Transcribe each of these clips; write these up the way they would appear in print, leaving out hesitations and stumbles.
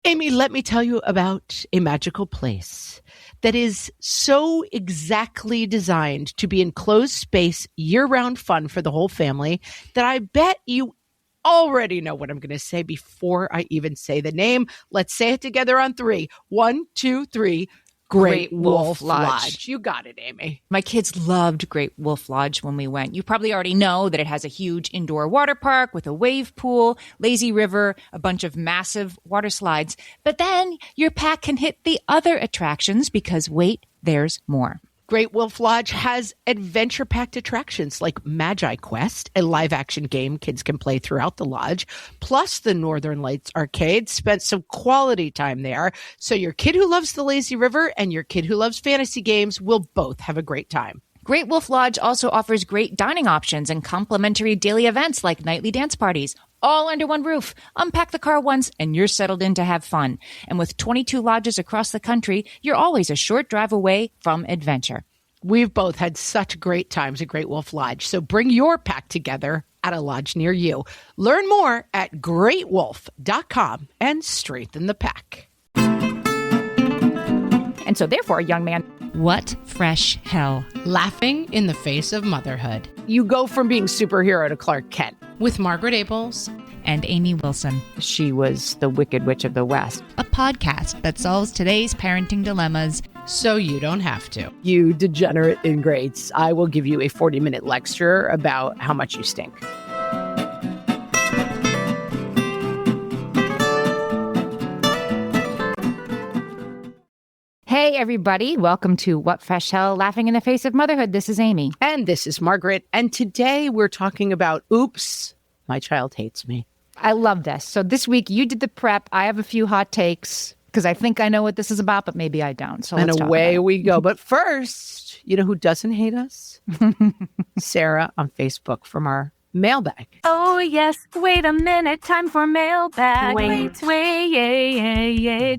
Amy, let me tell you about a magical place that is so exactly designed to be enclosed space, year-round fun for the whole family that I bet you already know what I'm going to say before I even say the name. Let's say it together on 3. 1, 2, 3. Great Wolf Lodge. You got it, Amy. My kids loved Great Wolf Lodge when we went. You probably already know that it has a huge indoor water park with a wave pool, lazy river, a bunch of massive water slides. But then your pack can hit the other attractions because, wait, there's more. Great Wolf Lodge has adventure-packed attractions like Magi Quest, a live-action game kids can play throughout the lodge, plus the Northern Lights Arcade. Spent some quality time there, so your kid who loves the lazy river and your kid who loves fantasy games will both have a great time. Great Wolf Lodge also offers great dining options and complimentary daily events like nightly dance parties, all under one roof. Unpack the car once and you're settled in to have fun. And with 22 lodges across the country, you're always a short drive away from adventure. We've both had such great times at Great Wolf Lodge, so bring your pack together at a lodge near you. Learn more at greatwolf.com and strengthen the pack. And so therefore, young man, what fresh hell? Laughing in the face of motherhood. You go from being superhero to Clark Kent. With Margaret Abels and Amy Wilson. She was the Wicked Witch of the West. A podcast that solves today's parenting dilemmas so you don't have to. You degenerate ingrates. I will give you a 40-minute lecture about how much you stink. Hey, everybody. Welcome to What Fresh Hell, Laughing in the Face of Motherhood. This is Amy. And this is Margaret. And today we're talking about, oops, my child hates me. I love this. So this week you did the prep. I have a few hot takes because I think I know what this is about, but maybe I don't. So and away we go. But first, you know who doesn't hate us? Sarah on Facebook from our mailbag. Oh, yes. Wait a minute. Time for mailbag. Wait.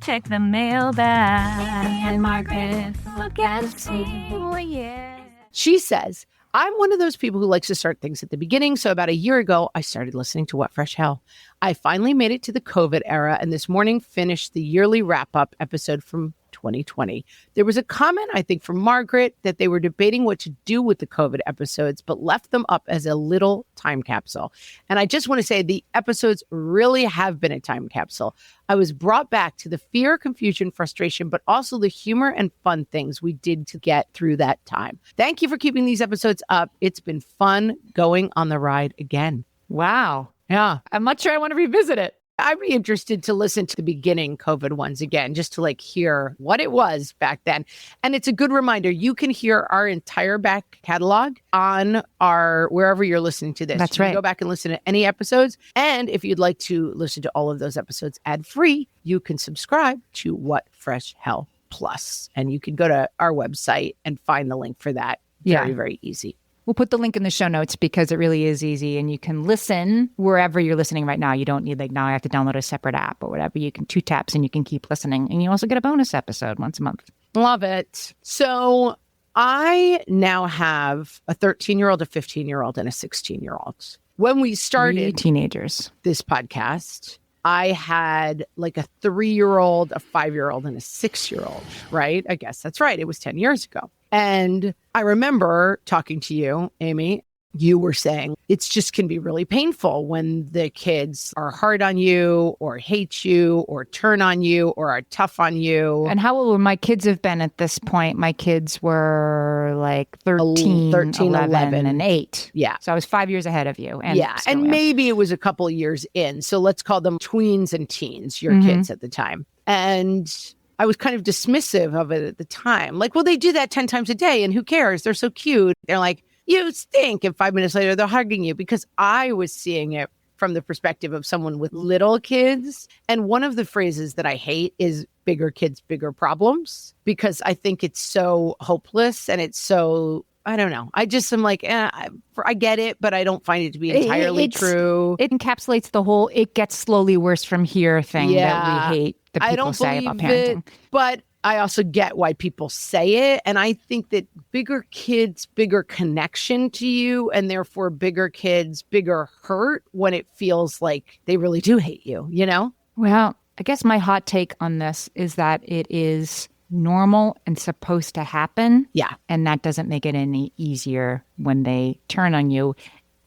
Check the mailbag. Amy and Margaret, look and see. Oh, yeah. She says, I'm one of those people who likes to start things at the beginning. So about a year ago, I started listening to What Fresh Hell. I finally made it to the COVID era and this morning finished the yearly wrap-up episode from 2020. There was a comment, I think, from Margaret that they were debating what to do with the COVID episodes, but left them up as a little time capsule. And I just want to say the episodes really have been a time capsule. I was brought back to the fear, confusion, frustration, but also the humor and fun things we did to get through that time. Thank you for keeping these episodes up. It's been fun going on the ride again. Wow. Yeah. I'm not sure I want to revisit it. I'd be interested to listen to the beginning COVID ones again, just to hear what it was back then. And it's a good reminder. You can hear our entire back catalog on our, wherever you're listening to this. That's you right. Can go back and listen to any episodes. And if you'd like to listen to all of those episodes ad-free, you can subscribe to What Fresh Hell Plus. And you can go to our website and find the link for that. Very, very easy. We'll put the link in the show notes because it really is easy and you can listen wherever you're listening right now. You don't need now I have to download a separate app or whatever. You can 2 taps and you can keep listening. And you also get a bonus episode once a month. Love it. So I now have a 13-year-old, a 15-year-old, and a 16-year-old. When we started teenagers, this podcast, I had a 3-year-old, a 5-year-old, and a 6-year-old, right? I guess that's right. It was 10 years ago. And I remember talking to you, Amy, you were saying it's just can be really painful when the kids are hard on you or hate you or turn on you or are tough on you. And how old would my kids have been at this point? My kids were 13, 11, and 8. Yeah. So I was 5 years ahead of you. And And maybe it was a couple of years in. So let's call them tweens and teens, your kids at the time. And I was kind of dismissive of it at the time. Well, they do that 10 times a day and who cares? They're so cute. They're like, you stink. And 5 minutes later, they're hugging you because I was seeing it from the perspective of someone with little kids. And one of the phrases that I hate is bigger kids, bigger problems, because I think it's so hopeless and it's so, I don't know. I just am I get it, but I don't find it to be entirely true. It encapsulates the whole it gets slowly worse from here thing that we hate that people I don't say about parenting. It, but I also get why people say it. And I think that bigger kids, bigger connection to you, and therefore bigger kids, bigger hurt when it feels like they really do hate you, you know? Well, I guess my hot take on this is that it is normal and supposed to happen. Yeah. And that doesn't make it any easier when they turn on you.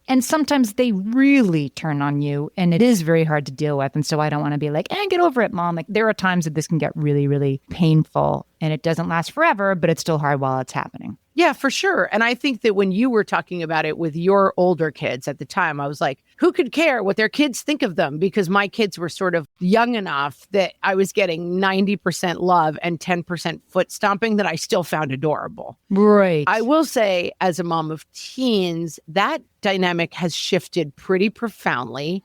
And sometimes they really turn on you and it is very hard to deal with. And so I don't want to be like, get over it, Mom. Like there are times that this can get really, really painful and it doesn't last forever, but it's still hard while it's happening. Yeah, for sure. And I think that when you were talking about it with your older kids at the time, I was like, who could care what their kids think of them? Because my kids were sort of young enough that I was getting 90% love and 10% foot stomping that I still found adorable. Right. I will say, as a mom of teens, that dynamic has shifted pretty profoundly.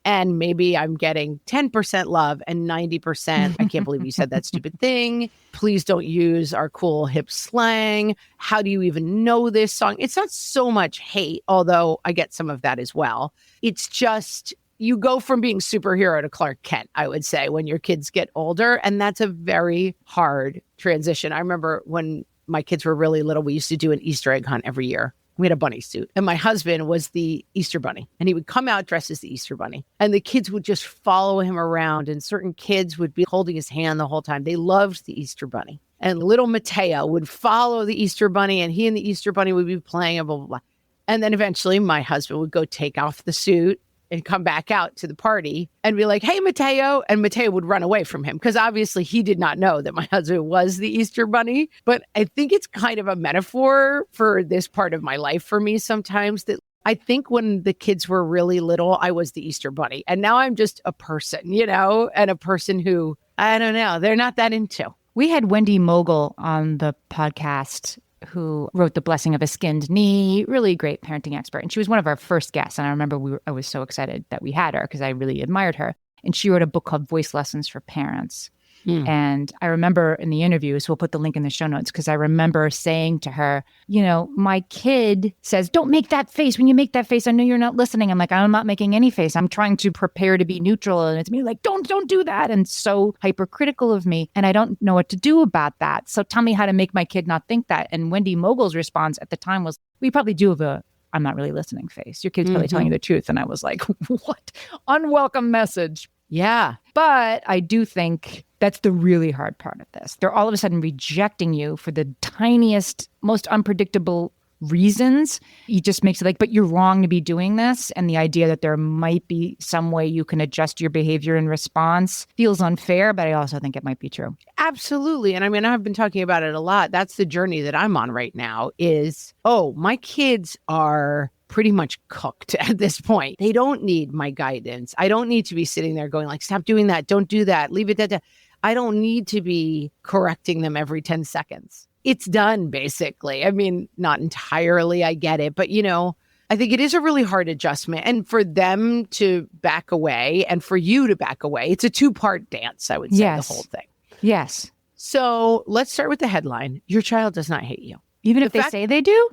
And maybe I'm getting 10% love and 90%. I can't believe you said that stupid thing. Please don't use our cool hip slang. How do you even know this song? It's not so much hate, although I get some of that as well. It's just you go from being superhero to Clark Kent, I would say, when your kids get older. And that's a very hard transition. I remember when my kids were really little, we used to do an Easter egg hunt every year. We had a bunny suit and my husband was the Easter bunny and he would come out dressed as the Easter bunny and the kids would just follow him around and certain kids would be holding his hand the whole time. They loved the Easter bunny and little Mateo would follow the Easter bunny and he and the Easter bunny would be playing and blah, blah, blah. And then eventually my husband would go take off the suit and come back out to the party and be like, hey, Mateo. And Mateo would run away from him because obviously he did not know that my husband was the Easter bunny. But I think it's kind of a metaphor for this part of my life for me sometimes that I think when the kids were really little, I was the Easter bunny. And now I'm just a person, and a person who, I don't know, they're not that into. We had Wendy Mogul on the podcast who wrote The Blessing of a Skinned Knee, really great parenting expert. And she was one of our first guests. And I remember I was so excited that we had her because I really admired her. And she wrote a book called Voice Lessons for Parents. And I remember in the interviews, we'll put the link in the show notes, because I remember saying to her, my kid says, don't make that face. When you make that face, I know you're not listening. I'm like, I'm not making any face. I'm trying to prepare to be neutral. And it's me like, don't do that. And so hypercritical of me. And I don't know what to do about that. So tell me how to make my kid not think that. And Wendy Mogul's response at the time was, we probably do have a I'm not really listening face. Your kid's probably telling you the truth. And I was like, what? Unwelcome message. Yeah. But I do think that's the really hard part of this. They're all of a sudden rejecting you for the tiniest, most unpredictable reasons. It just makes it like, but you're wrong to be doing this. And the idea that there might be some way you can adjust your behavior in response feels unfair, but I also think it might be true. Absolutely. And I mean, I've been talking about it a lot. That's the journey that I'm on right now is, my kids are pretty much cooked at this point. They don't need my guidance. I don't need to be sitting there going like, stop doing that. Don't do that. Leave it that. I don't need to be correcting them every 10 seconds. It's done, basically. I mean, not entirely, I get it. But, I think it is a really hard adjustment. And for them to back away and for you to back away, it's a two-part dance, I would say, the whole thing. Yes. So let's start with the headline. Your child does not hate you. Even if they say they do?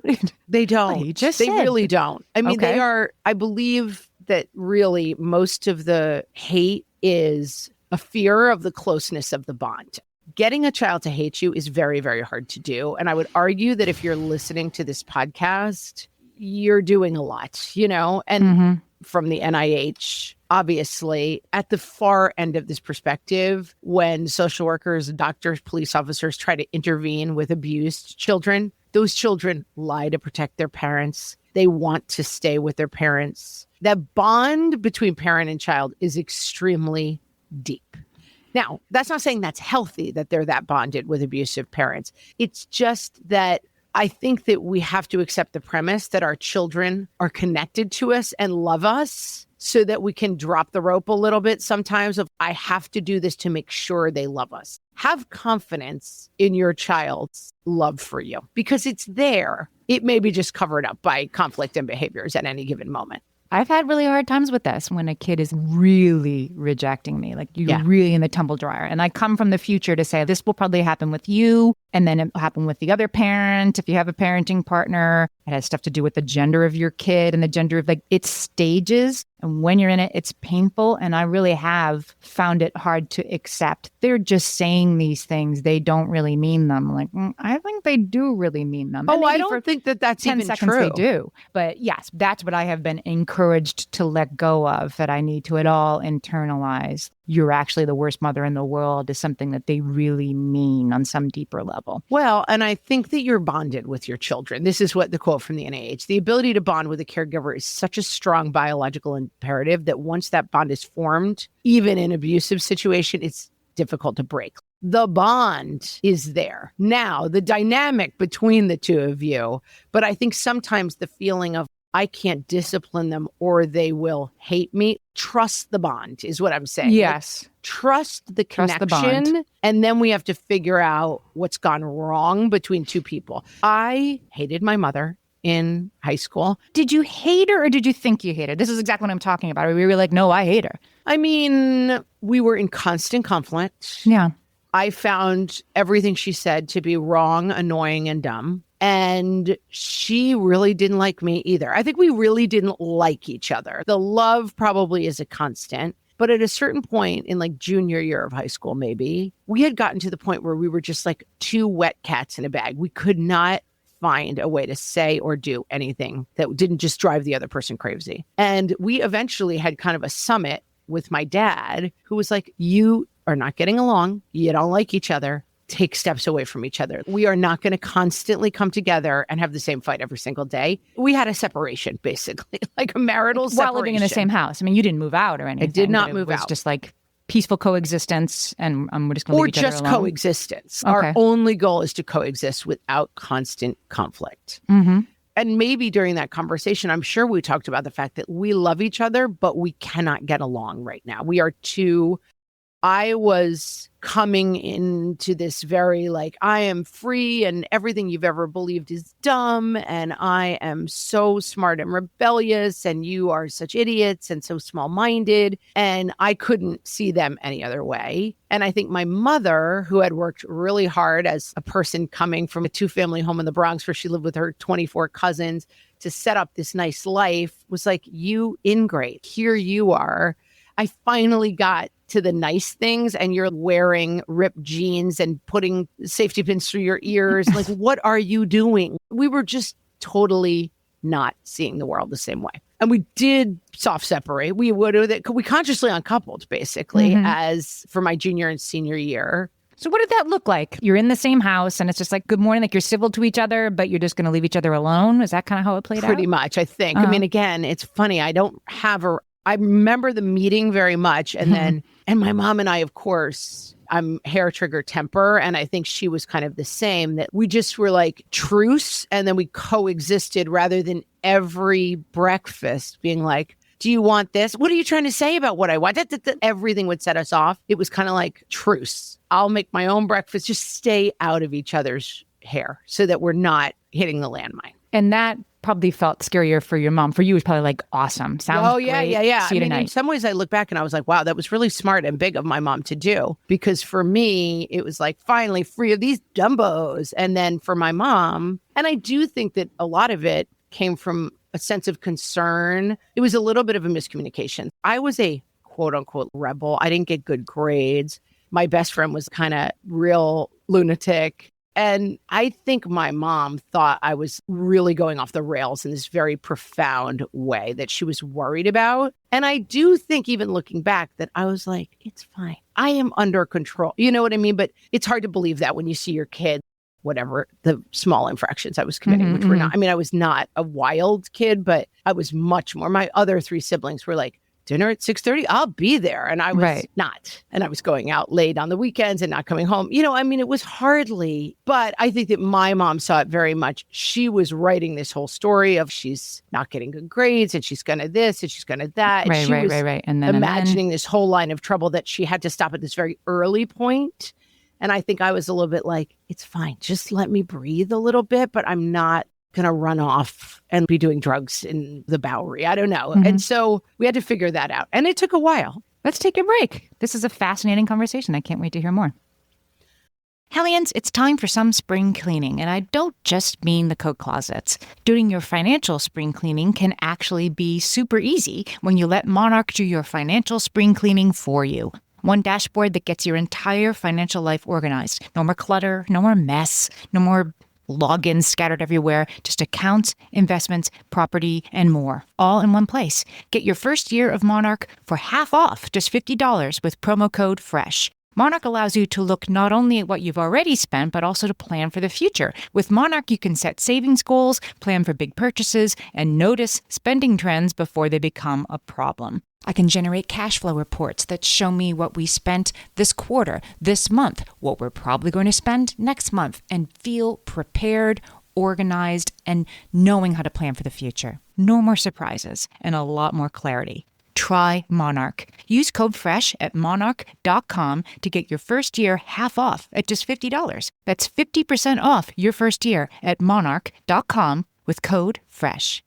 They don't. They really don't. I mean, they are, I believe that really most of the hate is a fear of the closeness of the bond. Getting a child to hate you is very, very hard to do. And I would argue that if you're listening to this podcast, you're doing a lot, and from the NIH, obviously, at the far end of this perspective, when social workers, doctors, police officers try to intervene with abused children, those children lie to protect their parents. They want to stay with their parents. That bond between parent and child is extremely deep. Now, that's not saying that's healthy, that they're that bonded with abusive parents. It's just that I think that we have to accept the premise that our children are connected to us and love us so that we can drop the rope a little bit sometimes of, I have to do this to make sure they love us. Have confidence in your child's love for you because it's there. It may be just covered up by conflict and behaviors at any given moment. I've had really hard times with this when a kid is really rejecting me, like you're really in the tumble dryer. And I come from the future to say, this will probably happen with you. And then it will happen with the other parent. If you have a parenting partner, it has stuff to do with the gender of your kid and the gender of it's stages. And when you're in it, it's painful. And I really have found it hard to accept. They're just saying these things. They don't really mean them. Like, I think they do really mean them. Oh, I don't think that that's 10 even seconds true. They do. But yes, that's what I have been encouraged to let go of, that I need to at all internalize. you're actually the worst mother in the world is something that they really mean on some deeper level. Well, and I think that you're bonded with your children. This is what the quote from the NIH, the ability to bond with a caregiver is such a strong biological imperative that once that bond is formed, even in an abusive situation, it's difficult to break. The bond is there. Now, the dynamic between the two of you, but I think sometimes the feeling of I can't discipline them or they will hate me. Trust the bond is what I'm saying. Yes. Like, trust the Trust the connection. bond. And then we have to figure out what's gone wrong between two people. I hated my mother in high school. Did you hate her or did you think you hated her? This is exactly what I'm talking about. We were like, no, I hate her. I mean, we were in constant conflict. Yeah. I found everything she said to be wrong, annoying, and dumb. And she really didn't like me either. I think we really didn't like each other. The love probably is a constant. But at a certain point in like junior year of high school, maybe, we had gotten to the point where we were just like two wet cats in a bag. We could not find a way to say or do anything that didn't just drive the other person crazy. And we eventually had kind of a summit with my dad, who was like, you are not getting along. You don't like each other. Take steps away from each other. We are not going to constantly come together and have the same fight every single day. We had a separation, basically, like a marital separation. While living in the same house. I mean, you didn't move out or anything. I did not move out. It was just like peaceful coexistence and we're just going to leave each other alone. Or just coexistence. Okay. Our only goal is to coexist without constant conflict. Mm-hmm. And maybe during that conversation, I'm sure we talked about the fact that we love each other, but we cannot get along right now. We are too... I was coming into this very like, I am free and everything you've ever believed is dumb. And I am so smart and rebellious and you are such idiots and so small-minded. And I couldn't see them any other way. And I think my mother, who had worked really hard as a person coming from a 2-family home in the Bronx where she lived with her 24 cousins to set up this nice life, was like, you ingrate. Here you are. I finally got to the nice things and you're wearing ripped jeans and putting safety pins through your ears. Like, what are you doing? We were just totally not seeing the world the same way. And we did soft separate. We consciously uncoupled, basically, as for my junior and senior year. So what did that look like? You're in the same house and it's just like, good morning, like you're civil to each other, but you're just going to leave each other alone? Is that kind of how it played out? Pretty much, I think. I mean, again, it's funny. I remember the meeting very much. And and my mom and I, of course, I'm hair trigger temper. And I think she was kind of the same, that we just were like truce. And then we coexisted rather than every breakfast being like, do you want this? What are you trying to say about what I want? Everything would set us off. It was kind of like truce. I'll make my own breakfast. Just stay out of each other's hair so that we're not hitting the landmine. And that probably felt scarier for your mom. For you, it was probably like, awesome. Sounds great. Yeah. See you I mean, tonight. in some ways, I look back and I was like, wow, that was really smart and big of my mom to do. Because for me, it was like, finally free of these dumbos. And then for my mom, and I do think that a lot of it came from a sense of concern. It was a little bit of a miscommunication. I was a quote unquote rebel. I didn't get good grades. My best friend was kind of real lunatic. And I think my mom thought I was really going off the rails in this very profound way that she was worried about. And I do think, even looking back, that I was like, it's fine. I am under control. You know what I mean? But it's hard to believe that when you see your kid, whatever the small infractions I was committing, which were not, I mean, I was not a wild kid, but I was much more. My other 3 siblings were like, dinner at 6:30, I'll be there. And I was not. And I was going out late on the weekends and not coming home. You know, I mean, it was hardly, but I think that my mom saw it very much. She was writing this whole story of she's not getting good grades and she's going to this and she's going to that. And she was And then imagining this whole line of trouble that she had to stop at this very early point. And I think I was a little bit like, it's fine. Just let me breathe a little bit, but I'm not going to run off and be doing drugs in the Bowery. I don't know. And so we had to figure that out. And it took a while. Let's take a break. This is a fascinating conversation. I can't wait to hear more. Hellions, it's time for some spring cleaning. And I don't just mean the coat closets. Doing your financial spring cleaning can actually be super easy when you let Monarch do your financial spring cleaning for you. One dashboard that gets your entire financial life organized. No more clutter, no more mess, no more logins scattered everywhere, just accounts, investments, property, and more, all in one place. Get your first year of Monarch for half off, just $50 with promo code FRESH. Monarch allows you to look not only at what you've already spent, but also to plan for the future. With Monarch, you can set savings goals, plan for big purchases, and notice spending trends before they become a problem. I can generate cash flow reports that show me what we spent this quarter, this month, what we're probably going to spend next month, and feel prepared, organized, and knowing how to plan for the future. No more surprises and a lot more clarity. Try Monarch. Use code FRESH at monarch.com to get your first year half off at just $50. That's 50% off your first year at monarch.com with code FRESH.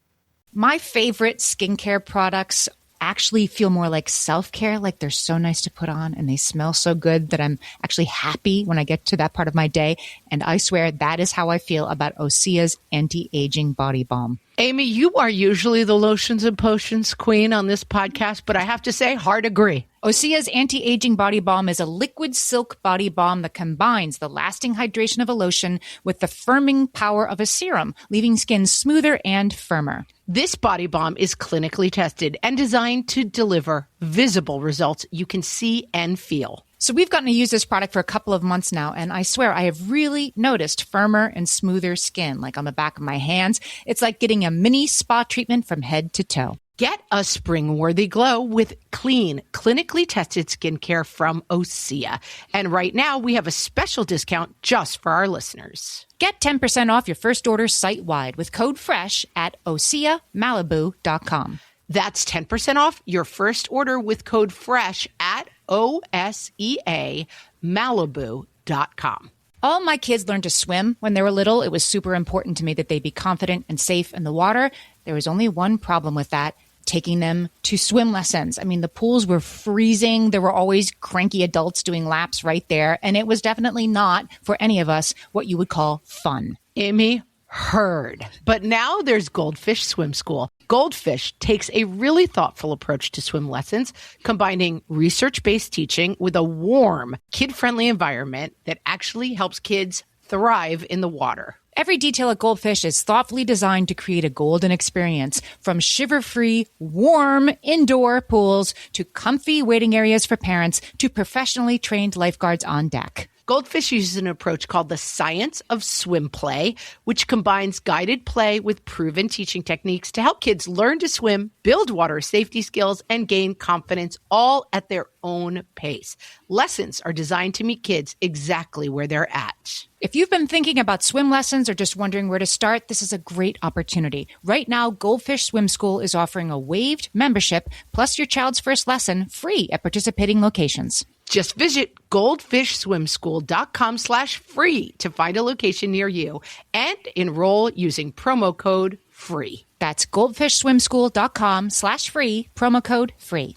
My favorite skincare products actually feel more like self-care, like they're so nice to put on and they smell so good that I'm actually happy when I get to that part of my day. And I swear that is how I feel about Osea's anti-aging body balm. Amy, you are usually the lotions and potions queen on this podcast, but I have to say, hard agree. Osea's anti-aging body balm is a liquid silk body balm that combines the lasting hydration of a lotion with the firming power of a serum, leaving skin smoother and firmer. This body balm is clinically tested and designed to deliver visible results you can see and feel. So we've gotten to use this product for a couple of months now, and I swear I have really noticed firmer and smoother skin, like on the back of my hands. It's like getting a mini spa treatment from head to toe. Get a spring-worthy glow with clean, clinically tested skincare from Osea. And right now, we have a special discount just for our listeners. Get 10% off your first order site-wide with code FRESH at OseaMalibu.com. That's 10% off your first order with code FRESH at OSEAMalibu.com. All my kids learned to swim when they were little. It was super important to me that they be confident and safe in the water. There was only one problem with that: taking them to swim lessons. I mean, the pools were freezing. There were always cranky adults doing laps right there. And it was definitely not, for any of us, what you would call fun. Amy, heard. But now there's Goldfish Swim School. Goldfish takes a really thoughtful approach to swim lessons, combining research-based teaching with a warm, kid-friendly environment that actually helps kids thrive in the water. Every detail at Goldfish is thoughtfully designed to create a golden experience, from shiver-free, warm indoor pools to comfy waiting areas for parents to professionally trained lifeguards on deck. Goldfish uses an approach called the science of swim play, which combines guided play with proven teaching techniques to help kids learn to swim, build water safety skills, and gain confidence, all at their own pace. Lessons are designed to meet kids exactly where they're at. If you've been thinking about swim lessons or just wondering where to start, this is a great opportunity. Right now, Goldfish Swim School is offering a waived membership plus your child's first lesson free at participating locations. Just visit goldfishswimschool.com/free to find a location near you and enroll using promo code FREE. That's goldfishswimschool.com/free, promo code FREE.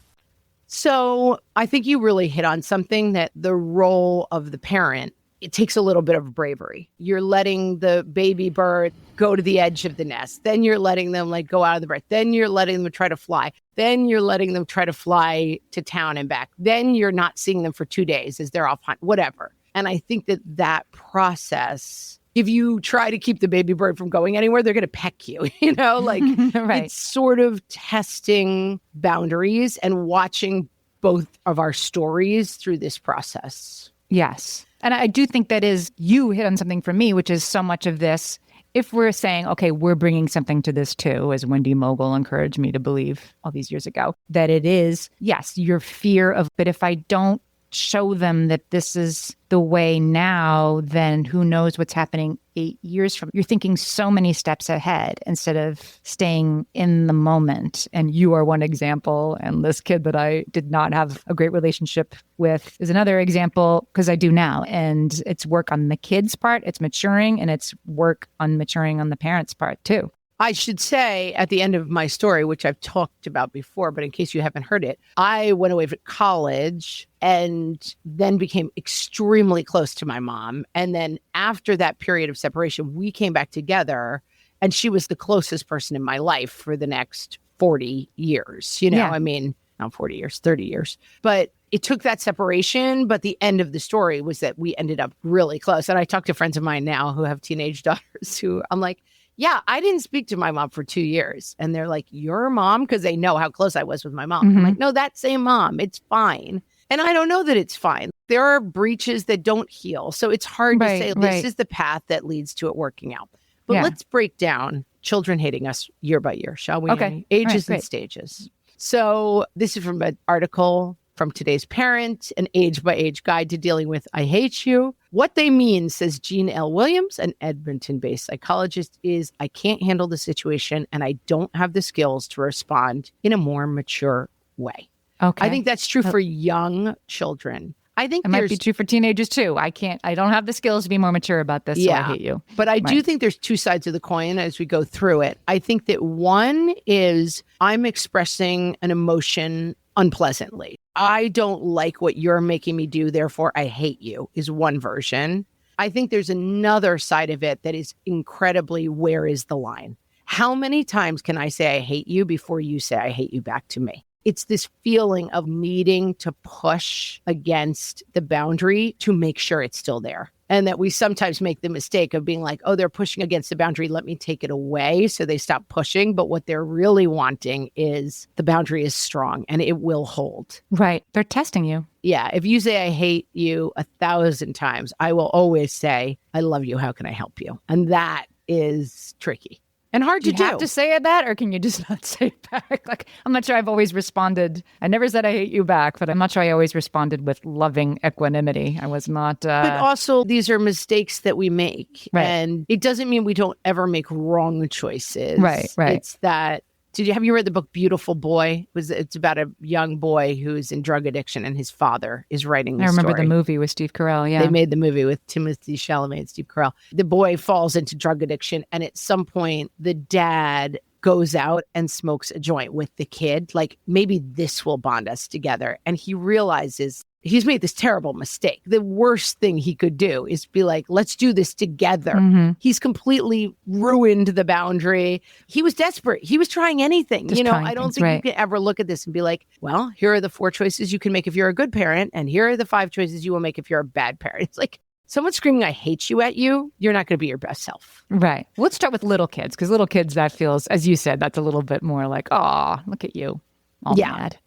So I think you really hit on something, that the role of the parent, it takes a little bit of bravery. You're letting the baby bird go to the edge of the nest. Then you're letting them go out of the breath. Then you're letting them try to fly. Then you're letting them try to fly to town and back. Then you're not seeing them for 2 days as they're off hunt, whatever. And I think that process, if you try to keep the baby bird from going anywhere, they're going to peck you, Right. It's sort of testing boundaries and watching both of our stories through this process. Yes. And I do think that is, you hit on something for me, which is so much of this. If we're saying, okay, we're bringing something to this too, as Wendy Mogul encouraged me to believe all these years ago, that it is, yes, your fear of, but if I don't show them that this is the way now, then who knows what's happening 8 years from. You're thinking so many steps ahead instead of staying in the moment. And you are one example. And this kid that I did not have a great relationship with is another example, because I do now. And it's work on the kid's part, it's maturing, and it's work on maturing on the parent's part too. I should say at the end of my story, which I've talked about before, but in case you haven't heard it, I went away to college and then became extremely close to my mom. And then after that period of separation, we came back together, and she was the closest person in my life for the next 40 years. Yeah. I mean, not 40 years, 30 years. But it took that separation. But the end of the story was that we ended up really close. And I talk to friends of mine now who have teenage daughters who I'm like, yeah, I didn't speak to my mom for 2 years. And they're like, your mom? Because they know how close I was with my mom. I'm like, no, that same mom. It's fine. And I don't know that it's fine. There are breaches that don't heal. So it's hard to say this is the path that leads to it working out. But let's break down children hating us year by year, shall we? Okay. Ages and stages. So this is from an article from Today's Parent, an age-by-age guide to dealing with I hate you. What they mean, says Jean L. Williams, an Edmonton-based psychologist, is I can't handle the situation and I don't have the skills to respond in a more mature way. Okay. I think that's true for young children. I think it might be true for teenagers too. I don't have the skills to be more mature about this, so I hate you. But I do think there's two sides of the coin as we go through it. I think that one is I'm expressing an emotion unpleasantly. I don't like what you're making me do, therefore I hate you, is one version. I think there's another side of it that is incredibly, where is the line? How many times can I say I hate you before you say I hate you back to me? It's this feeling of needing to push against the boundary to make sure it's still there. And that we sometimes make the mistake of being like, oh, they're pushing against the boundary. Let me take it away. So they stop pushing. But what they're really wanting is the boundary is strong and it will hold. Right. They're testing you. Yeah. If you say I hate you 1,000 times, I will always say, I love you. How can I help you? And that is tricky. And hard to do. Do you have to say that, or can you just not say it back? Like, I'm not sure I've always responded. I never said I hate you back, but I'm not sure I always responded with loving equanimity. I was not. But also, these are mistakes that we make. Right. And it doesn't mean we don't ever make wrong choices. Right. It's that. Have you read the book Beautiful Boy? It's about a young boy who's in drug addiction and his father is writing the story. I remember the movie with Steve Carell, yeah. They made the movie with Timothée Chalamet and Steve Carell. The boy falls into drug addiction and at some point the dad goes out and smokes a joint with the kid. Like, maybe this will bond us together. And he realizes he's made this terrible mistake. The worst thing he could do is be like, let's do this together. Mm-hmm. He's completely ruined the boundary. He was desperate. He was trying anything. I don't think you can ever look at this and be like, well, here are the 4 choices you can make if you're a good parent. And here are the 5 choices you will make if you're a bad parent. It's like someone screaming, I hate you at you. You're not going to be your best self. Right. Let's start with little kids, because little kids, that feels, as you said, that's a little bit more like, oh, look at you. All mad.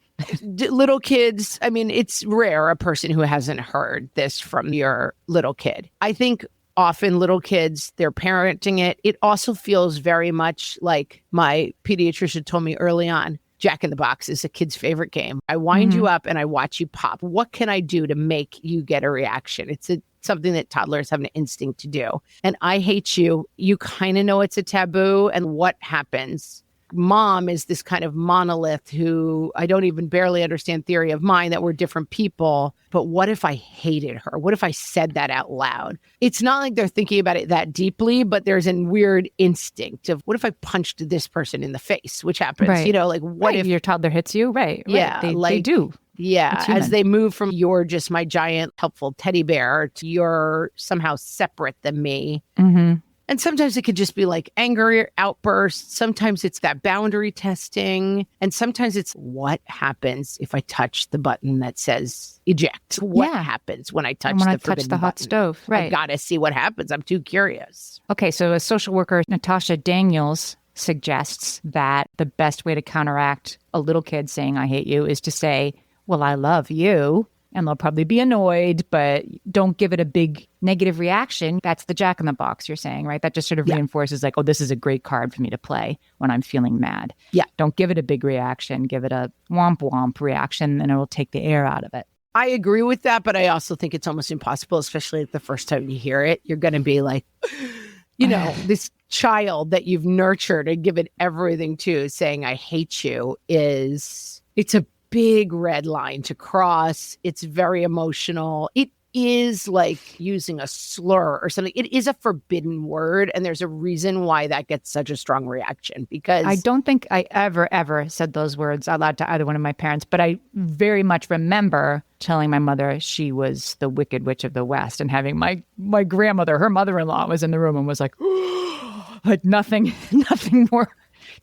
Little kids, I mean, it's rare a person who hasn't heard this from your little kid. I think often little kids, they're parenting it. It also feels very much like my pediatrician told me early on, Jack in the Box is a kid's favorite game. I wind you up and I watch you pop. What can I do to make you get a reaction? It's something that toddlers have an instinct to do. And I hate you. You kind of know it's a taboo. And what happens? Mom is this kind of monolith who I don't even barely understand theory of mind that we're different people. But what if I hated her? What if I said that out loud? It's not like they're thinking about it that deeply, but there's a weird instinct of what if I punched this person in the face, which happens, like what if your toddler hits you? Right. Yeah. They do. Yeah. As they move from you're just my giant helpful teddy bear to you're somehow separate than me. Mm-hmm. And sometimes it could just be like anger outbursts. Sometimes it's that boundary testing. And sometimes it's what happens if I touch the button that says eject? What happens when I touch the hot stove? Right. I got to see what happens. I'm too curious. Okay. So a social worker, Natasha Daniels, suggests that the best way to counteract a little kid saying, I hate you, is to say, well, I love you. And they'll probably be annoyed, but don't give it a big negative reaction. That's the Jack in the Box you're saying, right? That just sort of reinforces like, oh, this is a great card for me to play when I'm feeling mad. Yeah. Don't give it a big reaction. Give it a womp womp reaction and it'll take the air out of it. I agree with that, but I also think it's almost impossible, especially the first time you hear it. You're going to be like, this child that you've nurtured and given everything to saying, I hate you it's a big red line to cross. It's very emotional. It is like using a slur or something. It is a forbidden word. And there's a reason why that gets such a strong reaction, because I don't think I ever said those words out loud to either one of my parents, but I very much remember telling my mother she was the Wicked Witch of the West, and having my grandmother, her mother-in-law, was in the room and was like, like nothing more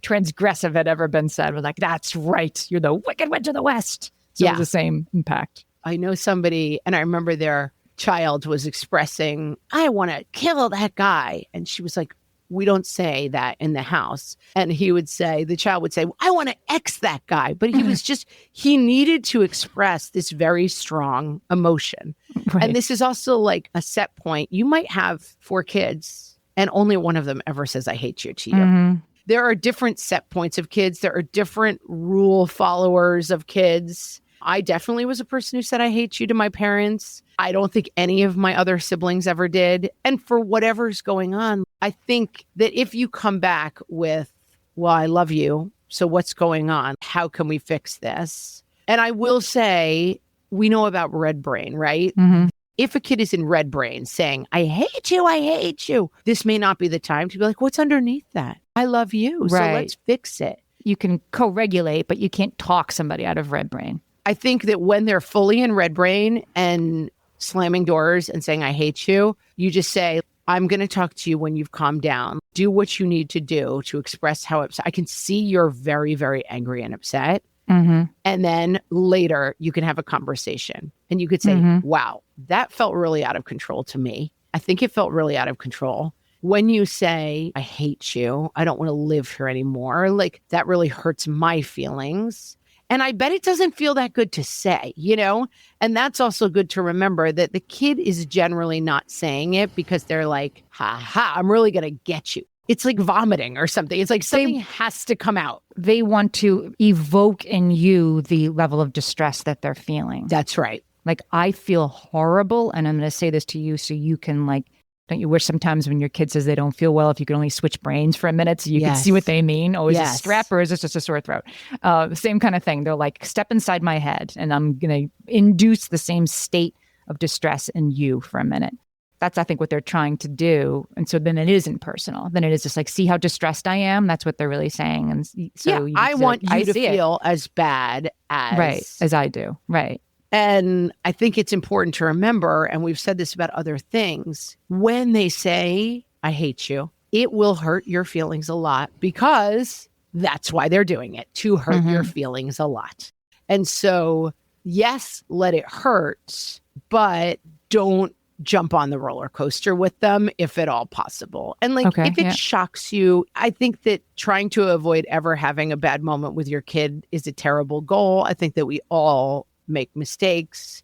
transgressive had ever been said. We're like, that's right. You're the wicked witch of the West. So it was the same impact. I know somebody, and I remember their child was expressing, I want to kill that guy. And she was like, we don't say that in the house. And the child would say, I want to X that guy. But he was he needed to express this very strong emotion. Right. And this is also like a set point. You might have 4 kids and only one of them ever says, I hate you to you. Mm-hmm. There are different set points of kids. There are different rule followers of kids. I definitely was a person who said, I hate you to my parents. I don't think any of my other siblings ever did. And for whatever's going on, I think that if you come back with, well, I love you. So what's going on? How can we fix this? And I will say, we know about red brain, right? Mm-hmm. If a kid is in red brain saying, I hate you, this may not be the time to be like, what's underneath that? I love you. Right. So let's fix it. You can co-regulate, but you can't talk somebody out of red brain. I think that when they're fully in red brain and slamming doors and saying, I hate you, you just say, I'm going to talk to you when you've calmed down. Do what you need to do to express how upset. I can see you're very, very angry and upset. Mm-hmm. And then later you can have a conversation and you could say, wow, that felt really out of control to me. I think it felt really out of control. When you say, I hate you, I don't want to live here anymore, like that really hurts my feelings. And I bet it doesn't feel that good to say, and that's also good to remember that the kid is generally not saying it because they're like, I'm really going to get you. It's like vomiting or something. It's like something has to come out. They want to evoke in you the level of distress that they're feeling. That's right. Like, I feel horrible. And I'm going to say this to you so you can don't you wish sometimes when your kid says they don't feel well, if you could only switch brains for a minute so you can see what they mean? Oh, is it a strep or is this just a sore throat? The same kind of thing. They're like, step inside my head and I'm going to induce the same state of distress in you for a minute. That's, I think, what they're trying to do. And so then it isn't personal. Then it is just like, see how distressed I am? That's what they're really saying. And so I want you to feel as bad as I do. Right. And I think it's important to remember, and we've said this about other things, when they say, I hate you, it will hurt your feelings a lot because that's why they're doing it, to hurt your feelings a lot. And so, yes, let it hurt, but don't jump on the roller coaster with them if at all possible. And if it shocks you, I think that trying to avoid ever having a bad moment with your kid is a terrible goal. I think that we all make mistakes.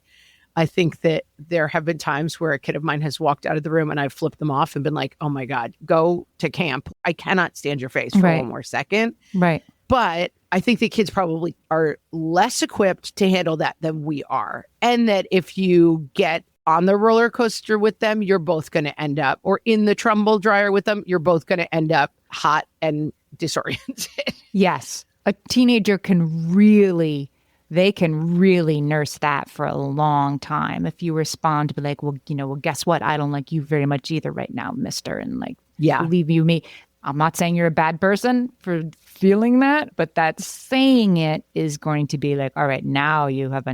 I think that there have been times where a kid of mine has walked out of the room and I've flipped them off and been like, oh my God, go to camp. I cannot stand your face for one more second. Right. But I think the kids probably are less equipped to handle that than we are. And that if you get on the roller coaster with them, you're both going to end up, or in the tumble dryer with them, you're both going to end up hot and disoriented. Yes. A teenager can really nurse that for a long time. If you respond to be like, well, guess what? I don't like you very much either right now, mister. And believe you me, I'm not saying you're a bad person for feeling that, but that saying it is going to be like, all right, now you have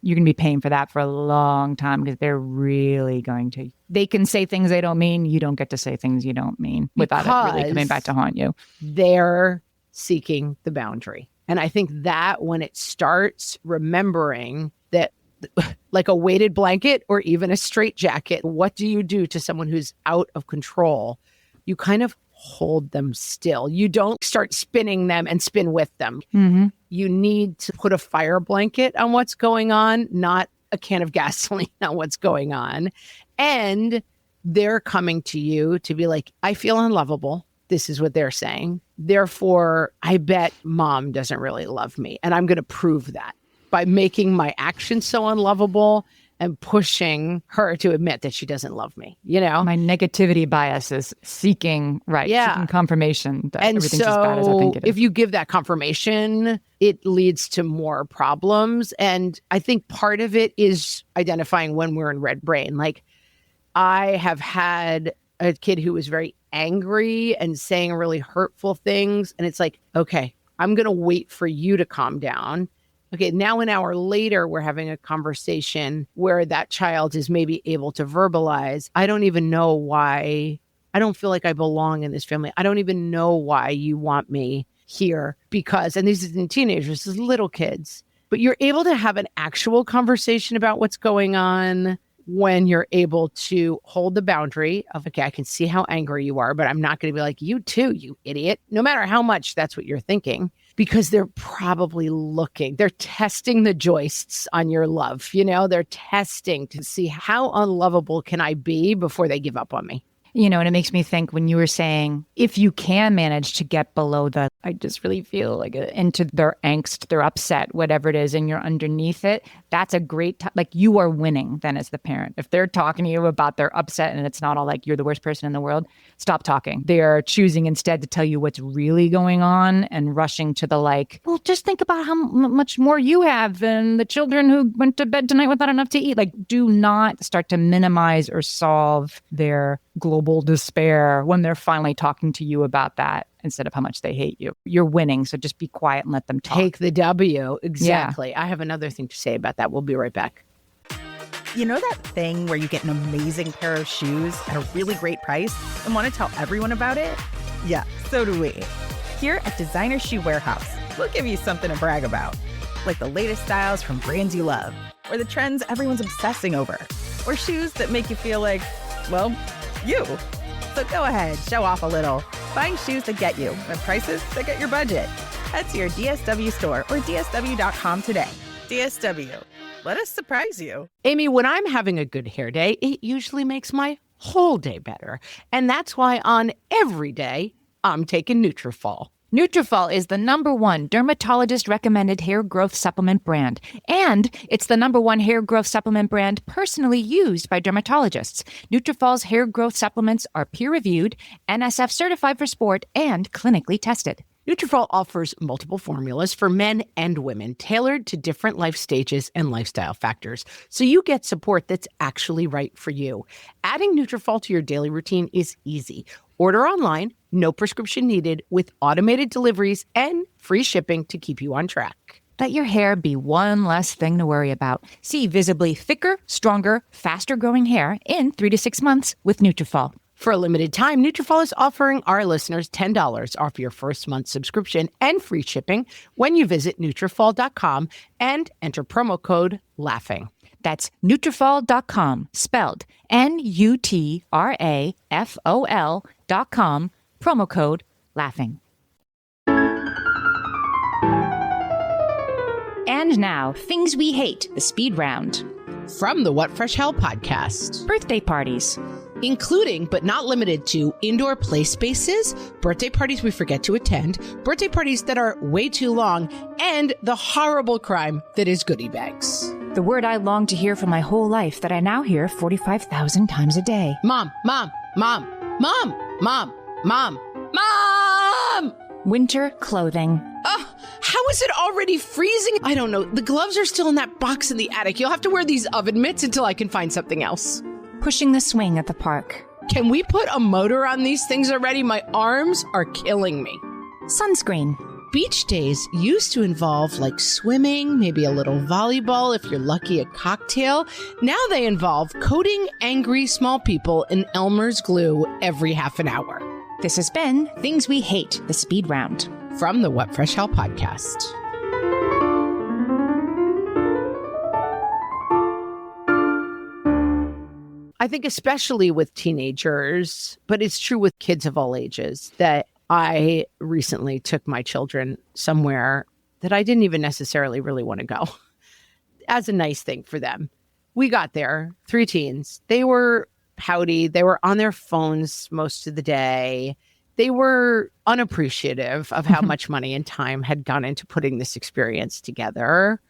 you're going to be paying for that for a long time because they're really they can say things they don't mean. You don't get to say things you don't mean without it really coming back to haunt you. They're seeking the boundary. And I think that when it starts, remembering that like a weighted blanket or even a straitjacket, what do you do to someone who's out of control? You kind of hold them still. You don't start spinning them and spin with them. Mm-hmm. You need to put a fire blanket on what's going on, not a can of gasoline on what's going on. And they're coming to you to be like, I feel unlovable. This is what they're saying. Therefore, I bet mom doesn't really love me. And I'm going to prove that by making my actions so unlovable and pushing her to admit that she doesn't love me. My negativity bias is seeking confirmation that everything's as bad as I think it is. If you give that confirmation, it leads to more problems. And I think part of it is identifying when we're in red brain. Like, I have had a kid who was very angry and saying really hurtful things. And it's like, okay, I'm going to wait for you to calm down. Okay, now an hour later, we're having a conversation where that child is maybe able to verbalize, I don't even know why I don't feel like I belong in this family. I don't even know why you want me here because, and these are teenagers, these little kids, but you're able to have an actual conversation about what's going on when you're able to hold the boundary of, okay, I can see how angry you are, but I'm not going to be like, you too, you idiot, no matter how much that's what you're thinking, because they're probably looking, they're testing the joists on your love. They're testing to see how unlovable can I be before they give up on me. And it makes me think when you were saying, if you can manage to get below the, I just really feel like into their angst, their upset, whatever it is, and you're underneath it, that's a great, like you are winning then as the parent. If they're talking to you about their upset and it's not all like you're the worst person in the world, stop talking. They are choosing instead to tell you what's really going on and rushing to the like, well, just think about how much more you have than the children who went to bed tonight without enough to eat. Like, do not start to minimize or solve their global despair when they're finally talking to you about that instead of how much they hate you. You're winning, so just be quiet and let them talk. Take the W. Exactly. Yeah. I have another thing to say about that. We'll be right back. You know that thing where you get an amazing pair of shoes at a really great price and want to tell everyone about it? Yeah, so do we. Here at Designer Shoe Warehouse, we'll give you something to brag about, like the latest styles from brands you love, or the trends everyone's obsessing over, or shoes that make you feel like, well, you. So go ahead, show off a little. Find shoes that get you at prices that get your budget. Head to your DSW store or DSW.com today. DSW, let us surprise you. Amy, when I'm having a good hair day, it usually makes my whole day better. And that's why on every day, I'm taking Nutrafol. Nutrafol is the #1 dermatologist-recommended hair growth supplement brand. And it's the #1 hair growth supplement brand personally used by dermatologists. Nutrafol's hair growth supplements are peer-reviewed, NSF certified for sport, and clinically tested. Nutrafol offers multiple formulas for men and women, tailored to different life stages and lifestyle factors, so you get support that's actually right for you. Adding Nutrafol to your daily routine is easy. Order online, no prescription needed, with automated deliveries and free shipping to keep you on track. Let your hair be one less thing to worry about. See visibly thicker, stronger, faster-growing hair in 3 to 6 months with Nutrafol. For a limited time, Nutrafol is offering our listeners $10 off your first month subscription and free shipping when you visit Nutrafol.com and enter promo code LAUGHING. That's Nutrafol.com, spelled Nutrafol.com, promo code LAUGHING. And now, things we hate, the speed round. From the What Fresh Hell podcast. Birthday parties. Including, but not limited to, indoor play spaces, birthday parties we forget to attend, birthday parties that are way too long, and the horrible crime that is goodie bags. The word I longed to hear for my whole life that I now hear 45,000 times a day. Mom, mom, mom, mom, mom, mom, mom! Winter clothing. Oh, how is it already freezing? I don't know. The gloves are still in that box in the attic. You'll have to wear these oven mitts until I can find something else. Pushing the swing at the park. Can we put a motor on these things already? My arms are killing me. Sunscreen. Beach days used to involve like swimming, maybe a little volleyball, if you're lucky, a cocktail. Now they involve coating angry small people in Elmer's glue every half an hour. This has been Things We Hate, the Speed Round. From the What Fresh Hell podcast. I think especially with teenagers, but it's true with kids of all ages, that I recently took my children somewhere that I didn't even necessarily really want to go as a nice thing for them. We got there, 3 teens. They were pouty. They were on their phones most of the day. They were unappreciative of how much money and time had gone into putting this experience together.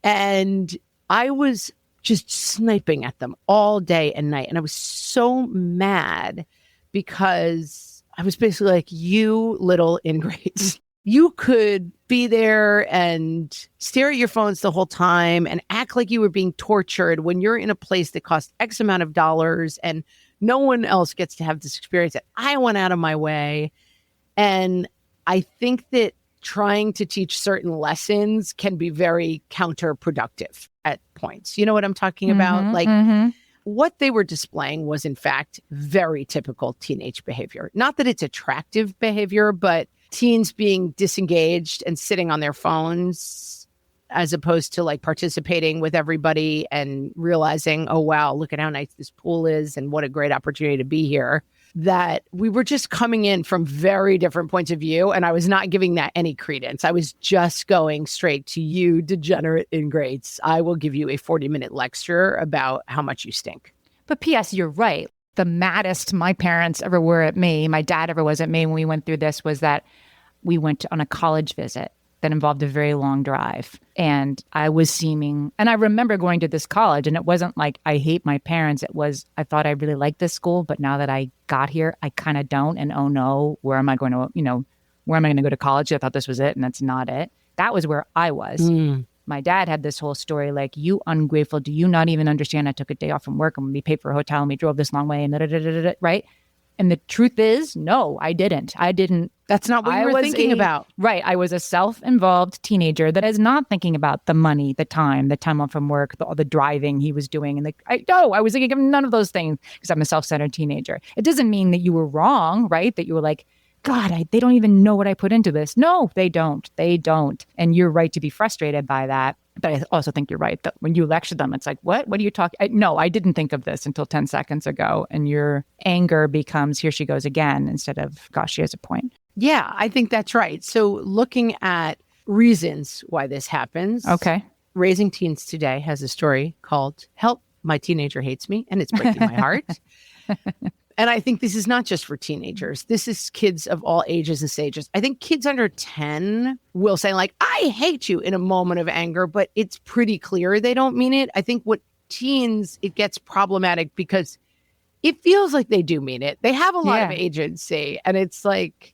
And I was just sniping at them all day and night. And I was so mad because I was basically like, you little ingrates. You could be there and stare at your phones the whole time and act like you were being tortured when you're in a place that costs X amount of dollars and no one else gets to have this experience that I went out of my way. And I think that trying to teach certain lessons can be very counterproductive at points. You know what I'm talking about? Like what they were displaying was, in fact, very typical teenage behavior. Not that it's attractive behavior, but teens being disengaged and sitting on their phones as opposed to like participating with everybody and realizing, oh, wow, look at how nice this pool is and what a great opportunity to be here. That we were just coming in from very different points of view. And I was not giving that any credence. I was just going straight to you, degenerate ingrates. I will give you a 40-minute lecture about how much you stink. But P.S., you're right. The maddest my parents ever were at me, my dad ever was at me when we went through this, was that we went on a college visit that involved a very long drive. And I remember going to this college, and it wasn't like I hate my parents. It was, I thought I really liked this school, but now that I got here, I kind of don't. And oh no, where am I going to go to college? I thought this was it, and that's not it. That was where I was. My dad had this whole story like, you ungrateful, do you not even understand I took a day off from work and we paid for a hotel and we drove this long way and right? And the truth is, no, I didn't. That's not what you were thinking about. Right. I was a self-involved teenager that is not thinking about the money, the time off from work, the driving he was doing. And I was thinking of none of those things because I'm a self-centered teenager. It doesn't mean that you were wrong, right? That you were like, God, they don't even know what I put into this. No, they don't. They don't. And you're right to be frustrated by that. But I also think you're right that when you lecture them, it's like, what are you talking? No, I didn't think of this until 10 seconds ago. And your anger becomes, here she goes again, instead of, gosh, she has a point. Yeah, I think that's right. So looking at reasons why this happens. Okay. Raising Teens Today has a story called Help, My Teenager Hates Me, and it's breaking my heart. And I think this is not just for teenagers. This is kids of all ages and stages. I think kids under 10 will say like, I hate you in a moment of anger, but it's pretty clear they don't mean it. I think what teens, it gets problematic because it feels like they do mean it. They have a lot of agency. And it's like,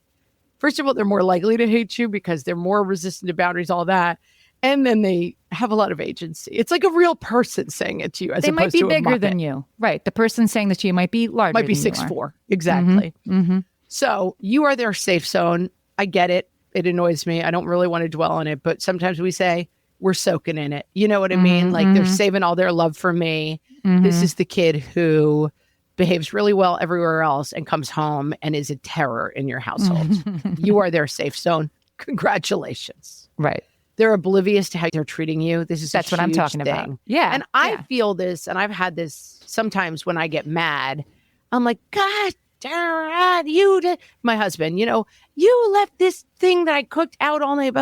first of all, they're more likely to hate you because they're more resistant to boundaries, all that. And then they have a lot of agency. It's like a real person saying it to you as they opposed to might be bigger than you. Right. The person saying this to you might be larger might be than 6'4". Exactly. Mm-hmm. So you are their safe zone. I get it. It annoys me. I don't really want to dwell on it. But sometimes we say, we're soaking in it. You know what I mean? Like they're saving all their love for me. This is the kid who behaves really well everywhere else and comes home and is a terror in your household. You are their safe zone. Congratulations. Right. They're oblivious to how they're treating you. That's what I'm talking about. Yeah. And I feel this, and I've had this sometimes when I get mad. I'm like, God darn, you did. My husband, you left this thing that I cooked out all night.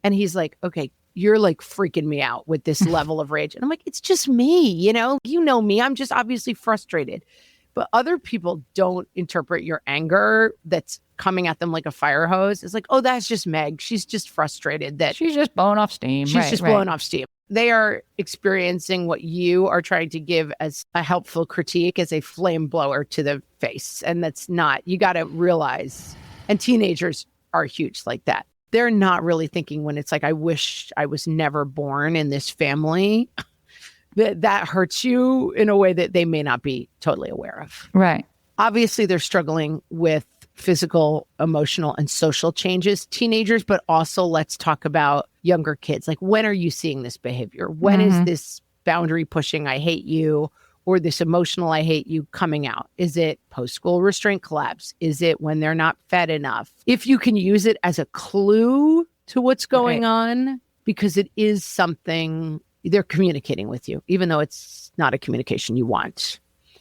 And he's like, okay, you're like freaking me out with this level of rage. And I'm like, it's just me, you know me. I'm just obviously frustrated. But other people don't interpret your anger that's coming at them like a fire hose. It's like, oh, that's just Meg. She's just frustrated that she's just blowing off steam. She's just blowing off steam. They are experiencing what you are trying to give as a helpful critique as a flame blower to the face. And that's not, you got to realize, and teenagers are huge like that. They're not really thinking when it's like, I wish I was never born in this family. That hurts you in a way that they may not be totally aware of. Right. Obviously, they're struggling with physical, emotional, and social changes, teenagers, but also let's talk about younger kids. Like, when are you seeing this behavior? When is this boundary pushing, I hate you, or this emotional, I hate you coming out? Is it post-school restraint collapse? Is it when they're not fed enough? If you can use it as a clue to what's going on, because it is something they're communicating with you, even though it's not a communication you want.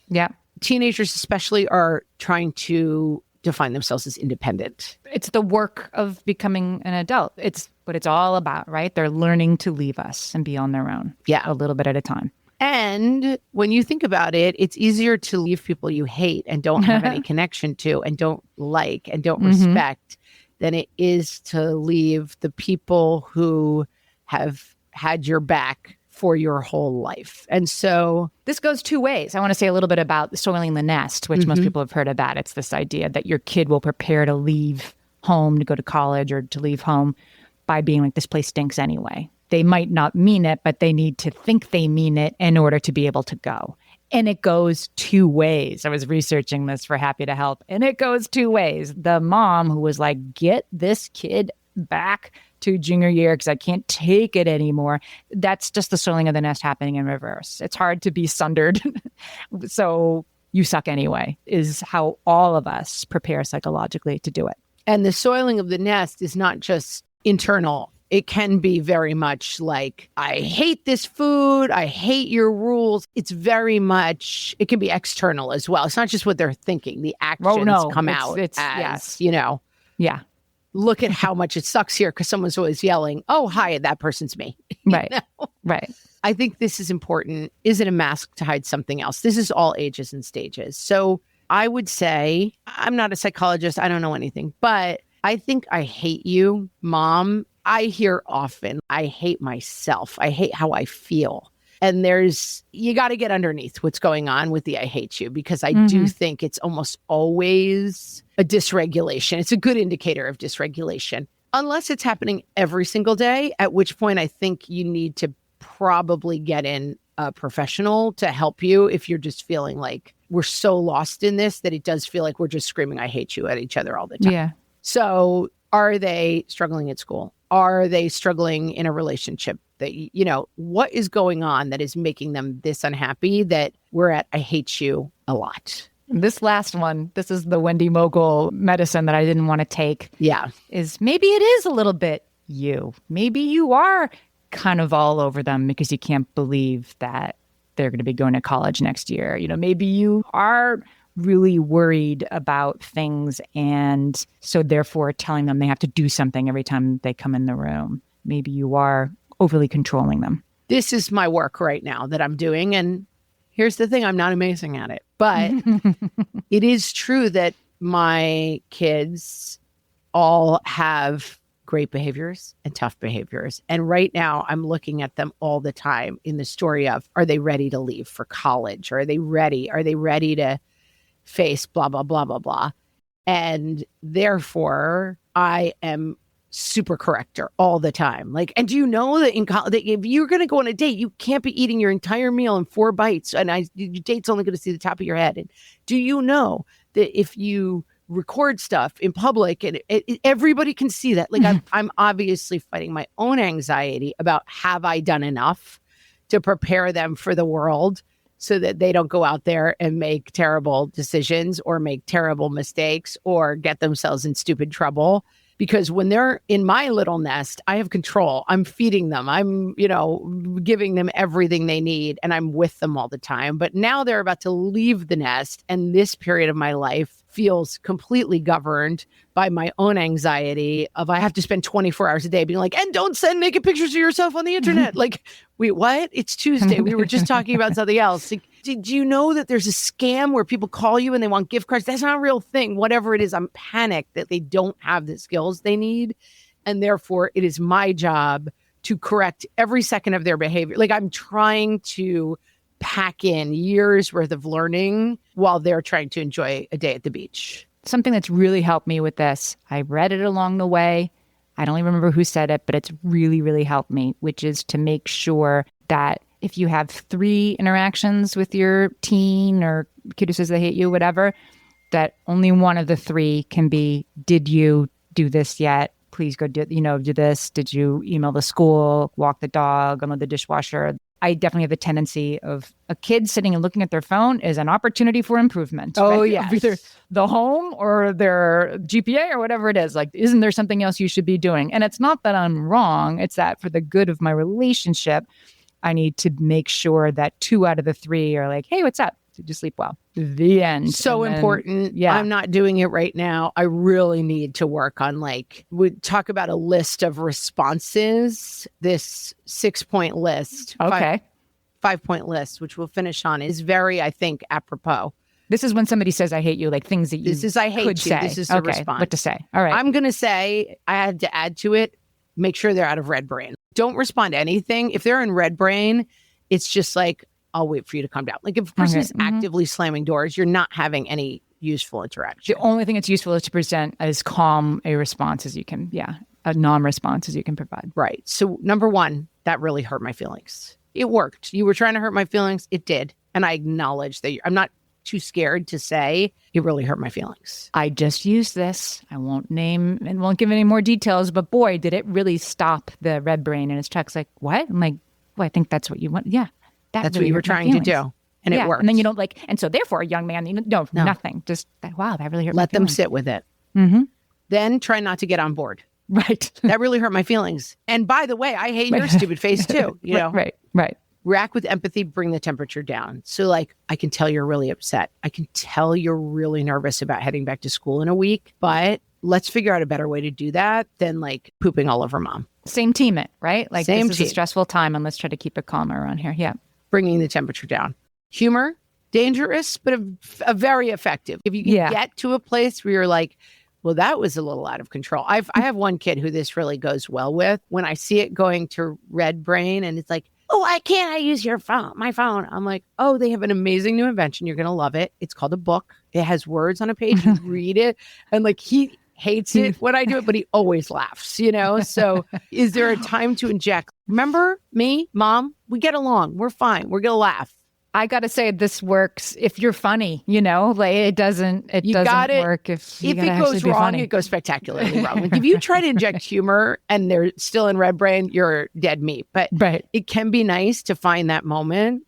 Yeah. Teenagers especially are trying to define themselves as independent. It's the work of becoming an adult. It's what it's all about, right? They're learning to leave us and be on their own. Yeah. A little bit at a time. And when you think about it, it's easier to leave people you hate and don't have any connection to and don't like and don't respect than it is to leave the people who have had your back for your whole life. And so this goes two ways. I want to say a little bit about soiling the nest, which most people have heard of that. It's this idea that your kid will prepare to leave home, to go to college or to leave home by being like, this place stinks anyway. They might not mean it, but they need to think they mean it in order to be able to go. And it goes two ways. I was researching this for Happy to Help, and it goes two ways. The mom who was like, get this kid back to junior year because I can't take it anymore. That's just the soiling of the nest happening in reverse. It's hard to be sundered. So you suck anyway, is how all of us prepare psychologically to do it. And the soiling of the nest is not just internal. It can be very much like, I hate this food. I hate your rules. It's very much, it can be external as well. It's not just what they're thinking. The actions come out as, yes. Yeah. Look at how much it sucks here because someone's always yelling, oh, hi, that person's me. Right. Right. I think this is important. Is it a mask to hide something else? This is all ages and stages. So I would say, I'm not a psychologist. I don't know anything, but I think I hate you, Mom. I hear often, I hate myself. I hate how I feel. And you got to get underneath what's going on with the I hate you, because I do think it's almost always a dysregulation. It's a good indicator of dysregulation, unless it's happening every single day, at which point I think you need to probably get in a professional to help you if you're just feeling like we're so lost in this that it does feel like we're just screaming I hate you at each other all the time. Yeah. So are they struggling at school? Are they struggling in a relationship? That, what is going on that is making them this unhappy that we're at I hate you a lot? This last one, this is the Wendy Mogul medicine that I didn't want to take. Yeah. Is maybe it is a little bit you. Maybe you are kind of all over them because you can't believe that they're going to be going to college next year. Maybe you are really worried about things, and so therefore telling them they have to do something every time they come in the room. Maybe you are overly controlling them. This is my work right now that I'm doing, and here's the thing, I'm not amazing at it, but it is true that my kids all have great behaviors and tough behaviors. And right now I'm looking at them all the time in the story of, are they ready to leave for college? Are they ready? Are they ready to face blah, blah, blah, blah, blah. And therefore I am super corrector all the time. Like, and do you know that in college, that if you're going to go on a date, you can't be eating your entire meal in 4 bites, and your date's only going to see the top of your head. And do you know that if you record stuff in public and everybody can see that, like I'm obviously fighting my own anxiety about, have I done enough to prepare them for the world so that they don't go out there and make terrible decisions or make terrible mistakes or get themselves in stupid trouble? Because when they're in my little nest, I have control. I'm feeding them. I'm, giving them everything they need, and I'm with them all the time. But now they're about to leave the nest, and this period of my life feels completely governed by my own anxiety of, I have to spend 24 hours a day being like, and don't send naked pictures of yourself on the internet. Like, wait, what? It's Tuesday. We were just talking about something else. Like, did you know that there's a scam where people call you and they want gift cards? That's not a real thing. Whatever it is, I'm panicked that they don't have the skills they need. And therefore, it is my job to correct every second of their behavior. Like, I'm trying to pack in years worth of learning while they're trying to enjoy a day at the beach. Something that's really helped me with this, I read it along the way. I don't even remember who said it, but it's really, really helped me, which is to make sure that if you have 3 interactions with your teen or kid who says they hate you, whatever, that only one of the 3 can be, did you do this yet? Please go do this. Did you email the school, walk the dog, unload the dishwasher? I definitely have the tendency of a kid sitting and looking at their phone is an opportunity for improvement. Oh, right? yes. Either the home or their GPA or whatever it is. Like, isn't there something else you should be doing? And it's not that I'm wrong. It's that for the good of my relationship, I need to make sure that 2 out of the 3 are like, hey, what's up? Did you sleep well? The end. So important. Yeah. I'm not doing it right now. I really need to work on, we talk about a list of responses. This 6-point list. Okay. 5-point list, which we'll finish on, is very, I think, apropos. This is when somebody says, I hate you, like things that you This is I hate could you. say. This is a okay. response. What to say. All right. I'm going to say, I had to add to it, make sure they're out of red brain. Don't respond to anything. If they're in red brain, it's just like, I'll wait for you to calm down. Like, if a person is actively slamming doors, you're not having any useful interaction. The only thing that's useful is to present as calm a response as you can. Yeah. A non-response as you can provide. Right. So number 1, that really hurt my feelings. It worked. You were trying to hurt my feelings. It did. And I acknowledge that I'm not too scared to say, it really hurt my feelings. I just used this. I won't name and won't give any more details, but boy, did it really stop the red brain in his check's like, what? I'm like, well, I think that's what you want. Yeah. That's really what you were trying to do. And it worked. And then you don't and so therefore a young man, no, nothing. Just, wow, that really hurt Let my them feelings. sit with it. Mm-hmm. Then try not to get on board. Right. That really hurt my feelings. And by the way, I hate your stupid face too. You know? Right. React with empathy, bring the temperature down. So like, I can tell you're really upset. I can tell you're really nervous about heading back to school in a week, but let's figure out a better way to do that than like pooping all over mom. Same team it, right? Like Same this is team. a stressful time and let's try to keep it calmer around here. Yeah. Bringing the temperature down. Humor, dangerous, but a very effective. If you can get to a place where you're like, well, that was a little out of control. I have one kid who this really goes well with. When I see it going to red brain and it's like, oh, I use my phone. I'm like, oh, they have an amazing new invention. You're going to love it. It's called a book. It has words on a page. You read it. And like, he hates it when I do it, but he always laughs, you know? So is there a time to inject? Remember me, mom, we get along. We're fine. We're going to laugh. I got to say this works if you're funny, you know, like it doesn't work if it goes wrong, funny. It goes spectacularly wrong. Like if you try to inject humor and they're still in red brain, you're dead meat. But it can be nice to find that moment.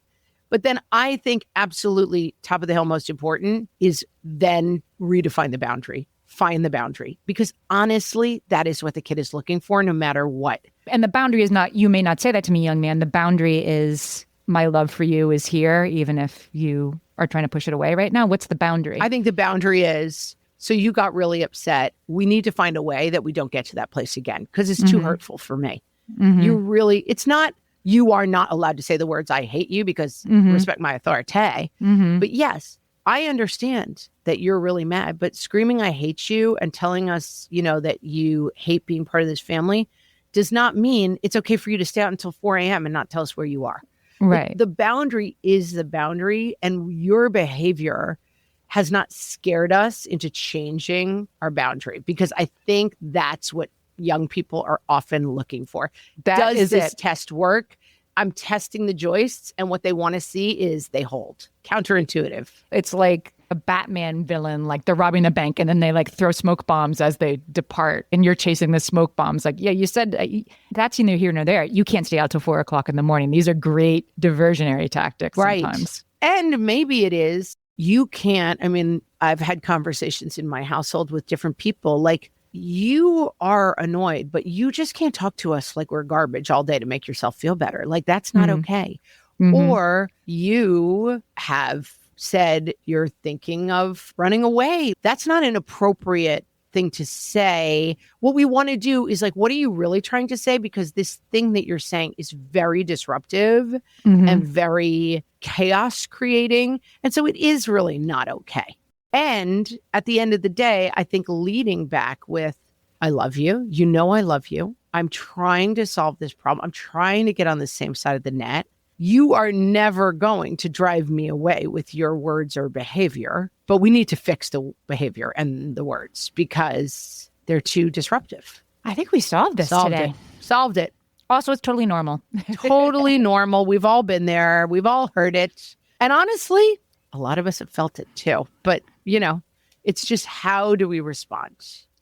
But then I think absolutely top of the hill, most important is then redefine the boundary. Find the boundary, because honestly, that is what the kid is looking for no matter what. And the boundary is not, you may not say that to me, young man. The boundary is, my love for you is here, even if you are trying to push it away right now. What's the boundary? I think the boundary is, so you got really upset. We need to find a way that we don't get to that place again because it's too hurtful for me. It's not, you are not allowed to say the words, I hate you, because respect my authority. But yes, I understand that you're really mad, but screaming, I hate you and telling us, you know, that you hate being part of this family does not mean it's okay for you to stay out until 4 a.m. and not tell us where you are. Right. The boundary is the boundary, and your behavior has not scared us into changing our boundary, because I think that's what young people are often looking for. Does this test work? I'm testing the joists, and what they want to see is they hold. Counterintuitive. It's like a Batman villain, like they're robbing a bank and then they like throw smoke bombs as they depart and you're chasing the smoke bombs. Like, yeah, you said that's neither here nor there. You can't stay out till 4 o'clock in the morning. These are great diversionary tactics sometimes. And maybe it is, you can't, I mean, I've had conversations in my household with different people, like, you are annoyed, but you just can't talk to us like we're garbage all day to make yourself feel better. Like, that's not okay. Or you have said you're thinking of running away. That's not an appropriate thing to say. What we want to do is like, what are you really trying to say? Because this thing that you're saying is very disruptive and very chaos creating. And so it is really not okay. And at the end of the day, I think leading back with, I love you. You know, I love you. I'm trying to solve this problem. I'm trying to get on the same side of the net. You are never going to drive me away with your words or behavior, but we need to fix the behavior and the words because they're too disruptive. I think we solved this today. Solved it. Also, it's totally normal. Totally normal. We've all been there. We've all heard it. And honestly, a lot of us have felt it too. But, you know, it's just, how do we respond?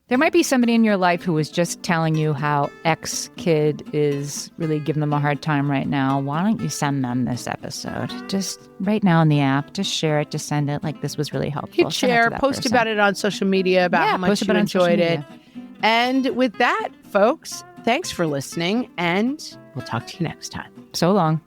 There might be somebody in your life who is just telling you how X kid is really giving them a hard time right now. Why don't you send them this episode? Just right now in the app, just share it, just send it. Like, this was really helpful. You can share, post about it on social media about how much you enjoyed it. And with that, folks, thanks for listening, and we'll talk to you next time. So long.